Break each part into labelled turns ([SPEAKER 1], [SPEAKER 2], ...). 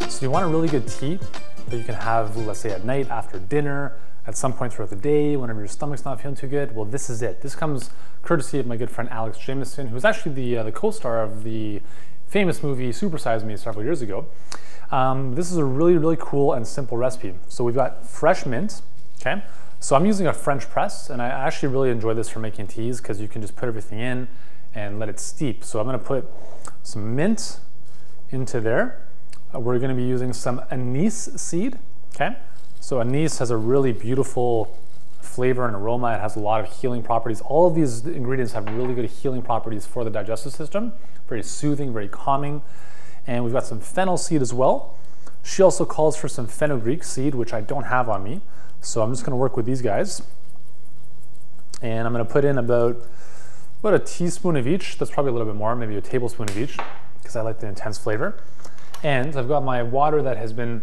[SPEAKER 1] So you want a really good tea that you can have, let's say at night, after dinner, at some point throughout the day, whenever your stomach's not feeling too good. Well, this is it. This comes courtesy of my good friend Alex Jameson, who's actually the co-star of the famous movie Super Size Me several years ago. This is a really, really cool and simple recipe. So we've got fresh mint, okay? So I'm using a French press, and I actually really enjoy this for making teas because you can just put everything in and let it steep. So I'm gonna put some mint into there. We're gonna be using some anise seed, okay? So anise has a really beautiful flavor and aroma. It has a lot of healing properties. All of these ingredients have really good healing properties for the digestive system. Very soothing, very calming. And we've got some fennel seed as well. She also calls for some fenugreek seed, which I don't have on me. So I'm just gonna work with these guys. And I'm gonna put in about a teaspoon of each. That's probably a little bit more, maybe a tablespoon of each, because I like the intense flavor. And I've got my water that has been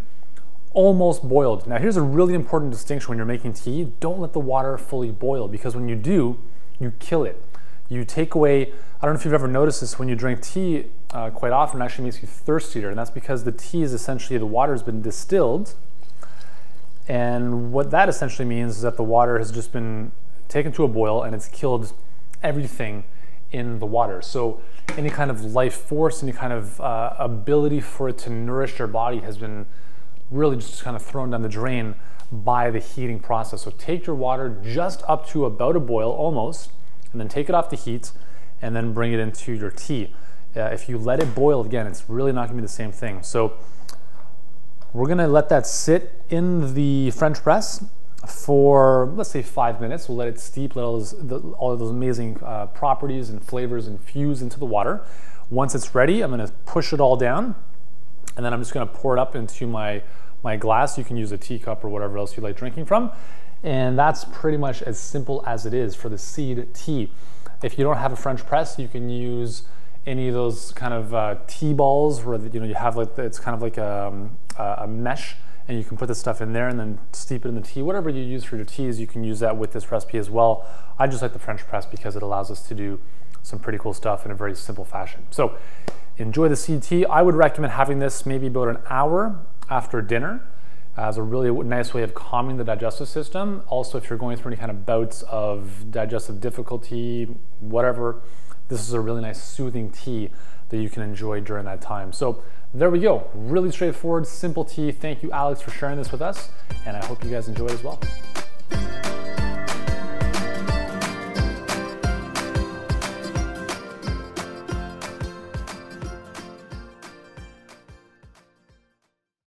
[SPEAKER 1] almost boiled. Now here's a really important distinction when you're making tea. Don't let the water fully boil, because when you do, you kill it. You take away, I don't know if you've ever noticed this, when you drink tea quite often, it actually makes you thirstier, and that's because the tea is essentially, the water has been distilled, and what that essentially means is that the water has just been taken to a boil and it's killed everything in the water. So any kind of life force, any kind of ability for it to nourish your body has been really just kind of thrown down the drain by the heating process. So take your water just up to about a boil almost, and then take it off the heat and then bring it into your tea. If you let it boil again, it's really not gonna be the same thing. So we're gonna let that sit in the French press for, let's say, 5 minutes. We'll let it steep, let all of those amazing properties and flavors infuse into the water. Once it's ready, I'm gonna push it all down, and then I'm just gonna pour it up into my glass. You can use a teacup or whatever else you like drinking from. And that's pretty much as simple as it is for the seed tea. If you don't have a French press, you can use any of those kind of tea balls where you have like, it's kind of like a mesh, and you can put this stuff in there and then steep it in the tea. Whatever you use for your teas, you can use that with this recipe as well. I just like the French press because it allows us to do some pretty cool stuff in a very simple fashion. So enjoy the seed tea. I would recommend having this maybe about an hour after dinner as a really nice way of calming the digestive system. Also, if you're going through any kind of bouts of digestive difficulty, whatever, this is a really nice soothing tea that you can enjoy during that time. So there we go. Really straightforward, simple tea. Thank you, Alex, for sharing this with us, and I hope you guys enjoy it as well.